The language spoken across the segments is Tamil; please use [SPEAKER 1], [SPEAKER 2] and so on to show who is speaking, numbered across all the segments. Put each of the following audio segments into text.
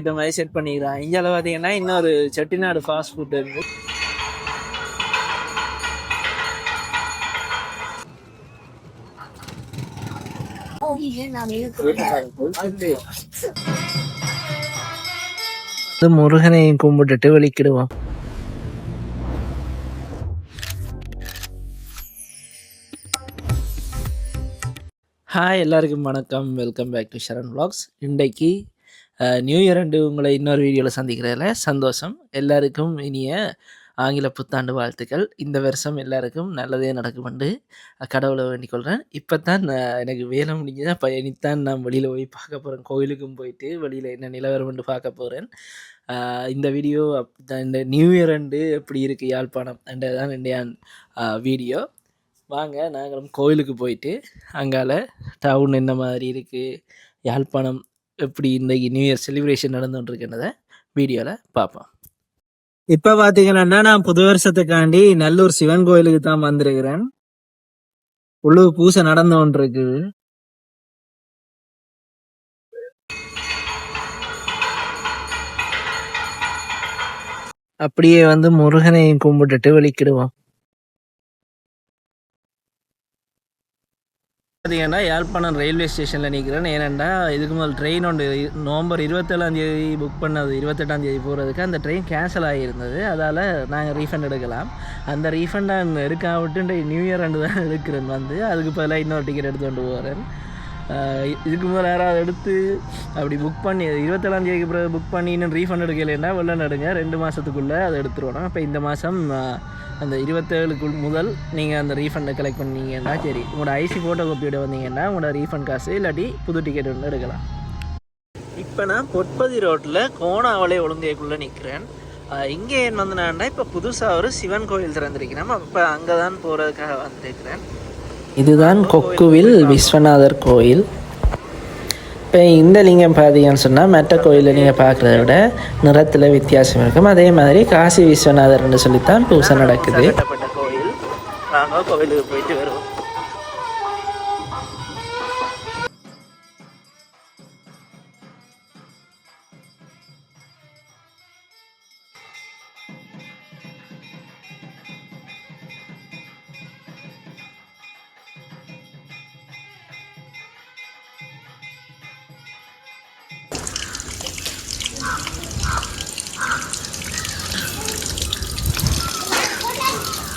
[SPEAKER 1] இந்த மாதிரி செட் பண்ணிக்கிறான். இந்தியாவில் பார்த்தீங்கன்னா இன்னொரு செட்டிநாடு ஃபாஸ்ட் ஃபுட் இருக்கு. முருகனையும் கும்பிட்டுட்டு வெளிக்கிடுவோம். ஹாய், எல்லாருக்கும் வணக்கம். Welcome back to Sharan vlogs. இன்றைக்கு நியூ இயர் அண்டு உங்களை இன்னொரு வீடியோவில் சந்திக்கிறதுல சந்தோஷம். எல்லாருக்கும் இனிய ஆங்கில புத்தாண்டு வாழ்த்துக்கள். இந்த வருஷம் எல்லாருக்கும் நல்லதே நடக்கும்னு கடவுளை வேண்டிக் கொள்கிறேன். இப்போ தான் எனக்கு வேலை முடிஞ்சது. அப்போ இனித்தான் நான் வெளியில் போய் பார்க்க போகிறேன். கோயிலுக்கும் போயிட்டு வெளியில் என்ன நிலவரம்னு பார்க்க போகிறேன். இந்த வீடியோ இந்த நியூ இயர் அண்டு எப்படி இருக்குது யாழ்ப்பாணம் என்றதான் என்னுடைய வீடியோ. வாங்க நாங்களும் கோயிலுக்கு போயிட்டு அங்கால டவுன் என்ன மாதிரி இருக்குது, யாழ்ப்பாணம் எப்படி இன்றைக்கி நியூ இயர் செலிப்ரேஷன் நடந்துகிட்ருக்குன்றதை வீடியோவில் பார்ப்போம். இப்போ பார்த்தீங்கன்னா நான் புது வருஷத்துக்காண்டி நல்லூர் சிவன் கோயிலுக்கு தான் வந்திருக்கிறேன். உள்ளூர் பூசை நடந்து கொண்டு இருக்குது. அப்படியே வந்து முருகனையும் கும்பிட்டுட்டு வெளிக்கிடுவோம். பார்த்தீங்கன்னா யாழ்ப்பாணம் ரயில்வே ஸ்டேஷனில் நிற்கிறேன். ஏனெண்டா இதுக்கு முதல் ட்ரெயின் ஒன்று நவம்பர் 27 புக் பண்ணது, 28 போகிறதுக்கு அந்த ட்ரெயின் கேன்சல் ஆகியிருந்தது. அதால் நாங்கள் ரீஃபண்ட் எடுக்கலாம். அந்த ரீஃபண்டாக எடுக்காவிட்டு நியூ இயர் ரெண்டு தான் எடுக்கிறேன். வந்து அதுக்கு பதிலாக இன்னொரு டிக்கெட் எடுத்து கொண்டு போகிறேன். இதுக்கு முதல் யாராவது எடுத்து அப்படி புக் பண்ணி 27 பிறகு புக் பண்ணி இன்னும் ரீஃபண்ட் எடுக்கலைன்னா வெள்ள நடுங்க 2 மாதத்துக்குள்ளே அதை எடுத்துருவோம். இப்போ இந்த மாதம் அந்த 27 முதல் நீங்கள் அந்த ரீஃபண்டை கலெக்ட் பண்ணிங்கன்னா சரி, உங்களோட ஐசி ஃபோட்டோ காப்பியோட வந்தீங்கன்னா உங்களோட ரீஃபண்ட் காசு இல்லாட்டி புது டிக்கெட் ஒன்று எடுக்கலாம். இப்போ நான் பொற்பதி ரோட்டில் கோணாவளை ஒழுங்கைக்குள்ளே நிற்கிறேன். இங்கே ஏன் வந்தேன்னா இப்போ புதுசாக ஒரு சிவன் கோயில் திறந்திருக்கிறேன். அப்போ அங்கே தான் போகிறதுக்காக வந்திருக்கிறேன். இதுதான் கொக்குவில் விஸ்வநாதர் கோயில். இப்போ இந்த லிங்கம் பார்த்தீங்கன்னு சொன்னால் மற்ற கோயிலில் நீங்கள் பார்க்குறத விட நிறத்தில் வித்தியாசம் இருக்கும். அதே மாதிரி காசி விஸ்வநாதர்னு சொல்லித்தான் பூசை நடக்குது. கோயில் நாங்கள் கோயிலுக்கு போயிட்டு வருவோம்.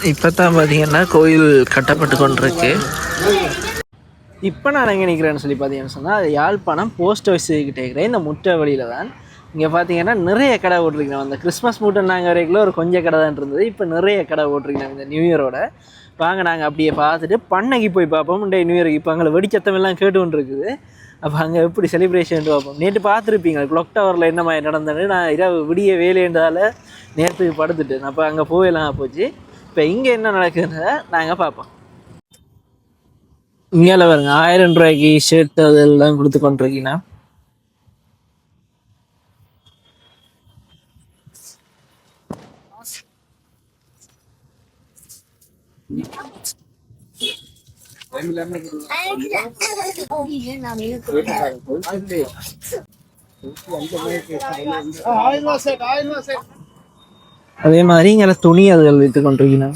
[SPEAKER 1] இப்போ தான் பார்த்தீங்கன்னா கோயில் கட்டப்பட்டு கொண்டிருக்கு. இப்போ நான் எங்கே நிற்கிறேன்னு சொல்லி பார்த்தீங்கன்னு சொன்னால் அது யாழ்ப்பாணம் போஸ்ட் ஆஃபீஸுக்கிட்டே இருக்கிறேன். இந்த முட்டை வழியில் தான் இங்கே பார்த்தீங்கன்னா நிறைய கடை போட்டிருக்கிறோம். அந்த கிறிஸ்மஸ் மூட்டை நாங்கள் வரைக்கும் ஒரு கொஞ்சம் கடை தான் இருந்தது. இப்போ நிறைய கடை போட்டிருக்கிறோம் இந்த நியூ இயரோட. வாங்க நாங்கள் அப்படியே பார்த்துட்டு பண்ணைக்கு போய் பார்ப்போம். இந்த நியூ இயருக்கு இப்போ அங்கே வெடிச்சத்தம் எல்லாம் கேட்டு கொண்டு இருக்குது. அப்போ அங்கே எப்படி செலிப்ரேஷன் பார்ப்போம். நேற்று பார்த்துருப்பீங்க கிளாக் டவரில் என்ன மாதிரி நடந்தது. நான் இரவு விடிய வேலைன்றதால நேரத்துக்கு படுத்துட்டேன். அப்போ அங்கே போயெல்லாம் போச்சு. இப்போ இங்கே என்ன நடக்குதுன்னு நாங்கள் பார்ப்போம். இங்கே பாருங்க 1000 ரூபாய்க்கு ஷர்ட் அதெல்லாம் கொடுத்து கொண்டிருக்கீங்கன்னா அதே மாதிரி இங்கே துணி அதுகள் வைத்து கொண்டிருக்கீங்கன்னா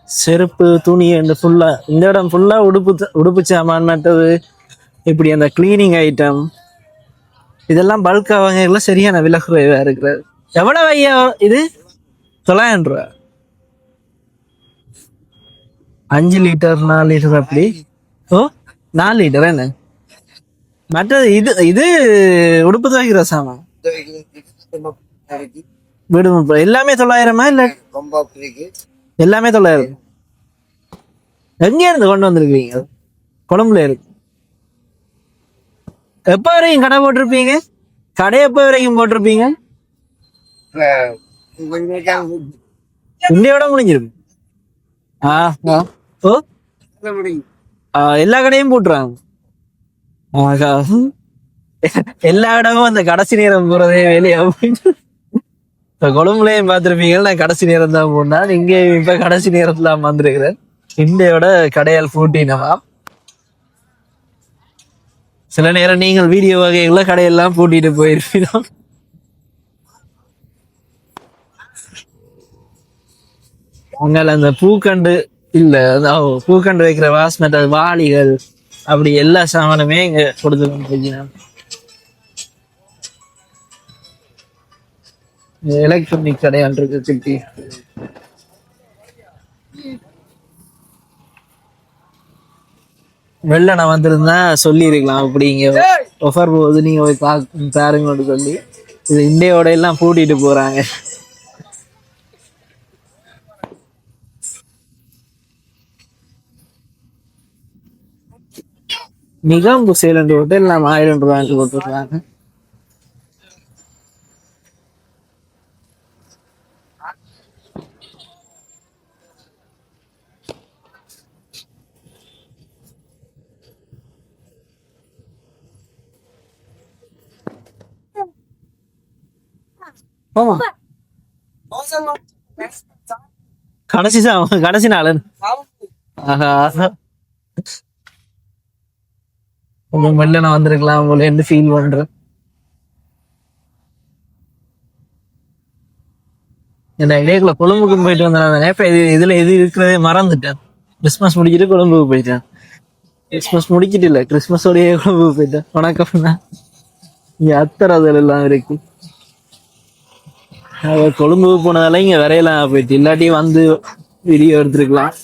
[SPEAKER 1] செருப்பு துணி இந்த ஃபுல்லாக இந்த இடம் ஃபுல்லாக உடுப்பு சாமான் மற்றது இப்படி அந்த கிளீனிங் ஐட்டம் இதெல்லாம் பல்காக வாங்கலாம் சரியான விலை குறைவாக இருக்கிறது. எவ்வளோ ஐயா இது? 900 ரூபா. 5 லிட்டர் 4 லிட்டர் அப்படி. ஓ 4 லிட்டர் என்ன? மற்றது இது உடுப்பு துவைக்கிற சாமான் வீடு எல்லாமே 900 இல்லை? எல்லாமே 900. எங்க இருந்து கொண்டு வந்திருக்கீங்க? கொழம்புல இருக்கு. எப்ப வரைக்கும் கடை போட்டிருப்பீங்க? கடை எப்ப வரைக்கும் போட்டிருப்பீங்க? இந்தியோட முடிஞ்சிருக்கு. எல்லா கடையும் போட்டுறாங்க. எல்லா இடமும் அந்த கடைசி நேரம் போறதே வேலையா போயிட்டு. இப்ப கொழும்புலையும் பார்த்துருப்பீங்க. நான் கடைசி நேரம் தான் போனா, இங்கே இப்ப கடைசி நேரத்துல வந்திருக்கிறேன். இந்தியோட கடையால் பூட்டினவா சில நேரம் நீங்கள் வீடியோ வகைகளை கடையெல்லாம் பூட்டிட்டு போயிருப்பீங்க. அங்கால அந்த பூக்கண்டு இல்ல பூக்கண்டு வைக்கிற வாஸ்மெட் வாளிகள் அப்படி எல்லா சாமானுமே இங்க கொடுத்து எலக்ட்ரானிக் கடையான் இருக்கு சிட்டி. வெளில நான் வந்திருந்தா சொல்லியிருக்கலாம் அப்படிங்க ஒஃபர் போகுது நீங்க போய் பாருங்கன்னு சொல்லி இது இந்தியோட எல்லாம் பூட்டிட்டு போறாங்க. மிகவும் சேலண்ட் ஹோட்டல் எல்லாம் 1000 ரூபாய்க்கு போட்டுருக்காங்க. ஆமா கடைசி நாள் கொஞ்சம் மெல்ல நான் வந்திருக்கலாம் உங்களை என்ன ஃபீல் பண்றேன். இந்த இடையில கொழும்புக்கு போயிட்டு வந்தேன். இப்ப இதுல எது இருக்கிறதே மறந்துட்டேன். கிறிஸ்மஸ் முடிச்சுட்டு கொழும்புக்கு போயிட்டேன். கிறிஸ்மஸ் முடிச்சிட்டு இல்ல கிறிஸ்மஸோடய கொழும்புக்கு போயிட்டேன். வணக்கம் தான் இங்க அத்தரதல் எல்லாம் இருக்கு. கொழும்புக்கு போனதால இங்க வரையலாம் போயிட்டு இல்லாட்டி வந்து வீடியோ எடுத்துருக்கலாம்.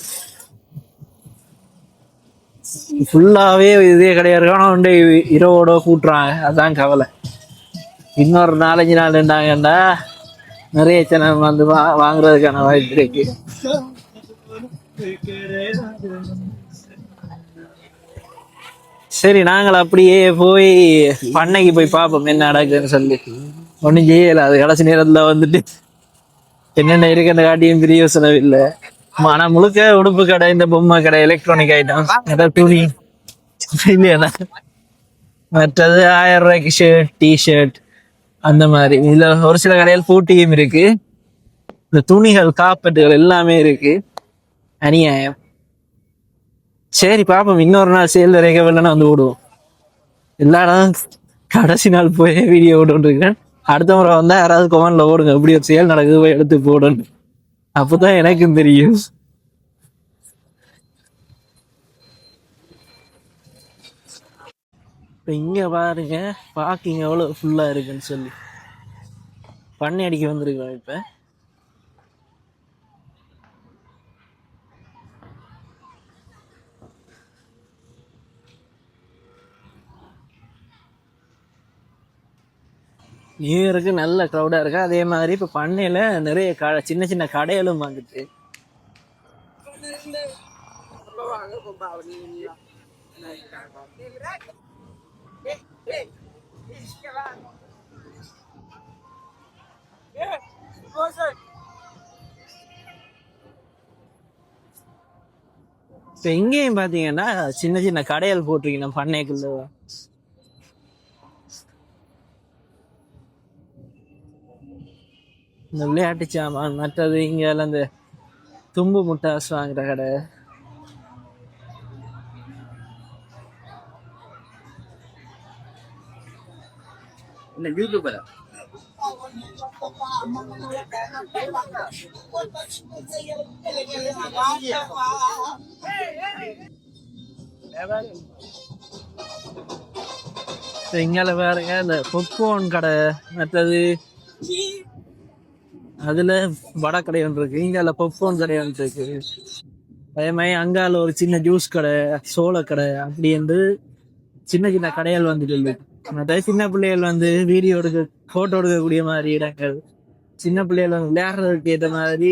[SPEAKER 1] ஃபுல்லாவே இதே கிடையாது. ஆனா வந்து இரவோட கூட்டுறாங்க அதான் கவலை. இன்னொரு 4-5 நாள் இருந்தாங்கன்னா நிறைய சேனல் வந்து வாங்குறதுக்கான வாய்ப்பு இருக்கு. சரி நாங்கள் அப்படியே போய் பண்ணைக்கு போய் பார்ப்போம் என்ன நடக்குதுன்னு சொல்லி. ஒன்றும் செய்யல அது கடைசி நேரத்துல வந்துட்டு என்னென்ன இருக்கு அந்த காட்டியும் பெரிய செலவில்லை. ஆனா முழுக்க உடுப்பு கடை இந்த பொம்மை கடை எலக்ட்ரானிக் ஐட்டம் துணி இல்லையா மற்றது 1000 ரூபாய்க்கு ஷர்ட் டிஷர்ட் அந்த மாதிரி. இதுல ஒரு சில கடைகள் பூட்டியும் இருக்கு. இந்த துணிகள் காப்பட்டுகள் எல்லாமே இருக்கு. அநியாயம். சரி பாப்போம் இன்னொரு நாள் சேல் வரைக்கவில்லைன்னா வந்து ஓடுவோம். எல்லா இடம் கடைசி நாள் போய் வீடியோ ஓட்டு இருக்கேன். அடுத்த முறை வந்தா யாராவது கமெண்ட்ல ஓடுங்க இப்படி ஒரு சேல் நடக்குது போய் எடுத்து போடணும். அப்பதான் எனக்கும் தெரியும். இப்ப இங்க பாருங்க பார்க்கிங் எவ்வளவு ஃபுல்லா இருக்குன்னு சொல்லி பண்ணி அடிக்க வந்திருக்கோம். இப்ப நியூ இயருக்கு நல்ல க்ரௌடா இருக்கு. அதே மாதிரி இப்ப பண்ணையில நிறைய சின்ன சின்ன கடைகளும் வந்துட்டு இப்ப இங்கேயும் பாத்தீங்கன்னா சின்ன சின்ன கடைகள் போட்டிருக்கீங்க பண்ணைக்குள்ள. இந்த விளையாட்டு சாமான் மற்றது இங்க அந்த தும்பு முட்டாஸ் வாங்குற கடை. இங்கால பாருங்க இந்த பொப்கார்ன் கடை மற்றது அதுல வடை கடை ஒன்று இருக்கு. இங்கால பொப்கார்ன் கடை ஒன்று இருக்கு. அதே மாதிரி அங்கால ஒரு சின்ன ஜூஸ் கடை சோள கடை அப்படி என்று சின்ன சின்ன கடைகள் வந்துட்டு இருக்கு. சின்ன பிள்ளைகள் வந்து வீடியோ எடுக்க போட்டோ எடுக்கக்கூடிய மாதிரி இடங்கள். சின்ன பிள்ளைகள் வந்து விளையாடுறதுக்கு ஏற்ற மாதிரி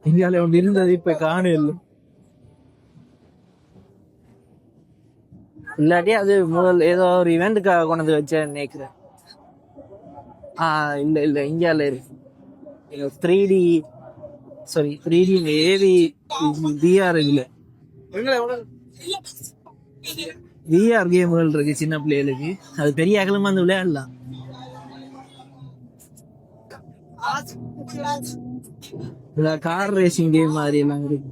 [SPEAKER 1] இங்கால ஒன்று இருந்தது இப்ப காணல. இல்லாட்டி அது முதல் ஏதோ ஒரு இவெண்ட்டுக்காக கொண்டு வச்சேன்னு நினைக்கிறேன். இல்ல இல்ல இந்தியால இருக்கு 3D sorry 3D AV VR இல்ல VR கேம்கள் இருக்கு சின்ன பிள்ளைகளுக்கு. அது பெரிய அகலமா வந்து விளையாடலாம். கார் ரேசிங் கேம் மாதிரி எல்லாம் இருக்கு.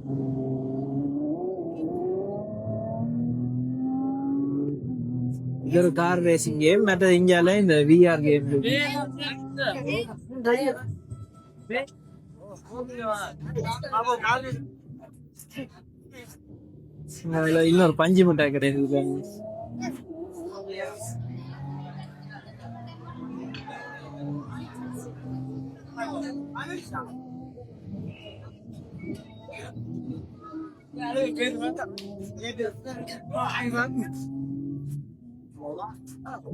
[SPEAKER 1] இது ஒரு கார் ரேசிங் கேம். மற்றது இந்தியாவில் இந்த விஆர் கேம் இன்னொரு பஞ்சு மிட்டாய் கிடையாது.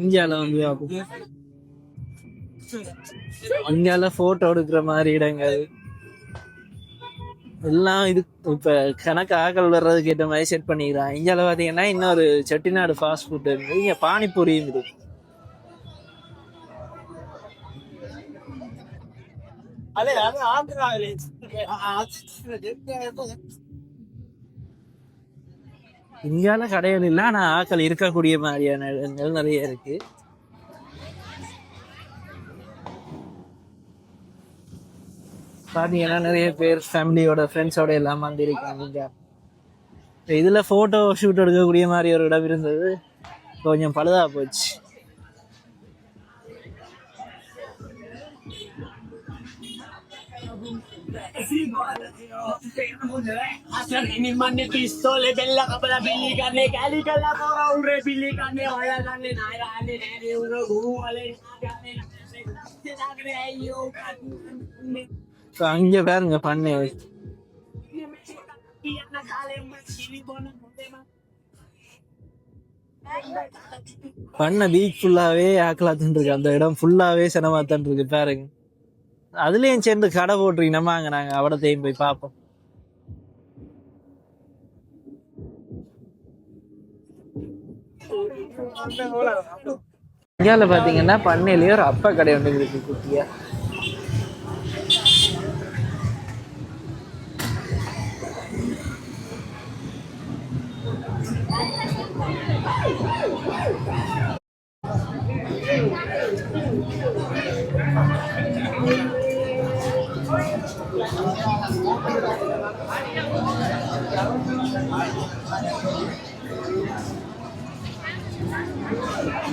[SPEAKER 1] இந்தியாவில் வந்து இந்தியாவில் போட்டோ எடுக்கிற மாதிரி இடங்கள் எல்லாம் இது இப்போ கணக்கு ஆக்கள் வர்றதுக்கு ஏற்ற மாதிரி செட் பண்ணிக்கிறான். இந்தியாவில் பார்த்தீங்கன்னா இன்னொரு செட்டிநாடு ஃபாஸ்ட் ஃபுட் இருக்குது. இங்கே பானிபூரியும் இருக்கு. இந்தியாவில் கடைகள் இல்லை, ஆனால் ஆக்கள் இருக்கக்கூடிய மாதிரியான இடங்கள் நிறைய இருக்கு. பார்த்தீங்கன்னா நிறைய பேர் ஃபேமிலியோட ஃப்ரெண்ட்ஸோட எல்லாம் வந்திருக்காங்க. இதில் ஃபோட்டோ ஷூட் எடுக்கக்கூடிய மாதிரி ஒரு இடம் இருந்தது, கொஞ்சம் பழுதாக போச்சு. அங்கே பாருங்க பண்ணை பீச் ஃபுல்லாவே ஆக்கலாத்தான் இருக்கு. அந்த இடம் ஃபுல்லாவே சினமாத்தான் இருக்கு பாருங்க. அதுலயும் சேர்ந்து கடை போட்டுருக்கீங்க. நம்ம நாங்க அவடத்தையும் போய் பார்ப்போம். இந்தியாவில் பார்த்தீங்கன்னா பண்ணையிலேயே ஒரு அப்பா கடை ஒன்று இருக்கு குட்டியா.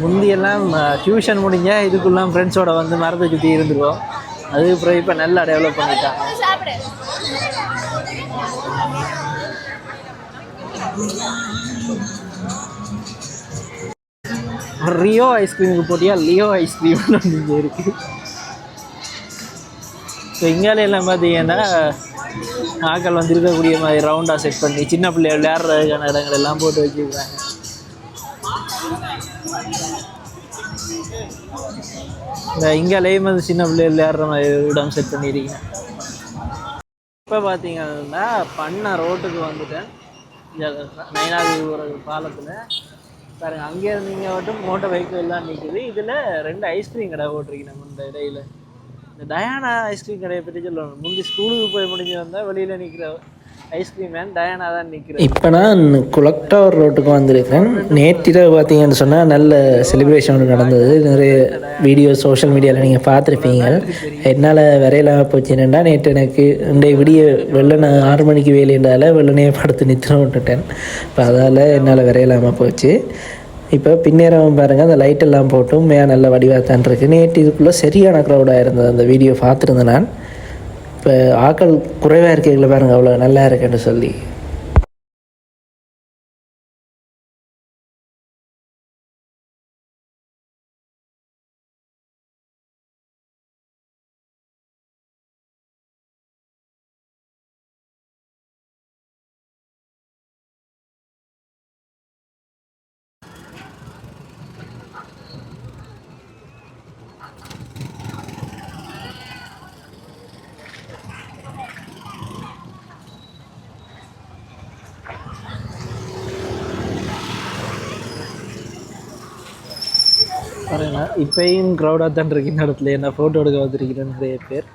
[SPEAKER 1] முந்தியெல்லாம் டியூஷன் முடிஞ்சா இதுக்குள்ளாம் ஃப்ரெண்ட்ஸோட வந்து மரத்தை சுற்றி இருந்துருவோம். அது அப்புறம் இப்போ நல்லா டெவலப் பண்ணிட்டாங்க. ரியோ ஐஸ்கிரீமுக்கு போட்டியா லியோ ஐஸ்கிரீம்னு இங்கே இருக்கு. ஸோ இங்கால எல்லாம் பார்த்தீங்கன்னா ஆக்கள் வந்து இருக்கக்கூடிய மாதிரி ரவுண்டாக செட் பண்ணி சின்ன பிள்ளைய விளையாடுறதுக்கான இடங்கள் எல்லாம் போட்டு வச்சுருக்காங்க. இந்த இங்காலேயும் வந்து சின்ன பிள்ளைய விளையாடுற மாதிரி இடம் செட் பண்ணியிருக்கீங்க. இப்போ பார்த்தீங்கன்னா பண்ண ரோட்டுக்கு வந்துட்டேன். நயனாதி ஒரு பாலத்தில் பாருங்க, அங்கே இருந்தீங்க மட்டும் மோட்டர் வெஹிக்கிள் எல்லாம் நிற்குது. இதில் 2 ஐஸ்கிரீம் கடை போட்டிருக்கீங்க நம்ம இந்த இடையில. இந்த டயானா ஐஸ்கிரீம் கடையை பற்றி சொல்லணும். முந்தி ஸ்கூலுக்கு போய் முடிஞ்சு வந்தால் வெளியில் நிற்கிற ஐஸ்கிரீம் மேன் டயானா தான் நிற்கிறேன். இப்போ நான் குளக்டவர் ரோட்டுக்கு வந்திருக்கேன். நேற்றிரவு பார்த்தீங்கன்னு சொன்னால் நல்ல செலிப்ரேஷன் ஒன்று நடந்தது. நிறைய வீடியோ சோஷியல் மீடியாவில் நீங்கள் பார்த்துருப்பீங்க. என்னால் வரையலாம் போச்சு என்னென்னா, நேற்று எனக்கு இன்றைய விடிய வெள்ளனை 6 மணிக்கு வேலைன்றால வெள்ளனையே படுத்து நித்திரம் விட்டுட்டேன். இப்போ அதால் என்னால் வரையலாமல் போச்சு. இப்போ பின்னேரம் பாருங்கள், அந்த லைட்டெல்லாம் போட்டும் நல்ல வடிவாக தான் இருக்குது. நேற்று இதுக்குள்ளே சரியான க்ரௌடாக இருந்தது. அந்த வீடியோ பார்த்துருந்தேன் நான். இப்போ ஆக்கள் குறைவாக இருக்கீங்களா பாருங்கள், அவ்வளோ நல்லா இருக்குன்னு சொல்லி. பாருங்க, இப்பயும் க்ரௌடாக தான் இருக்கு இந்த இடத்துல. என்ன ஃபோட்டோ எடுக்க வந்துருக்கிறேன் நிறைய பேர்.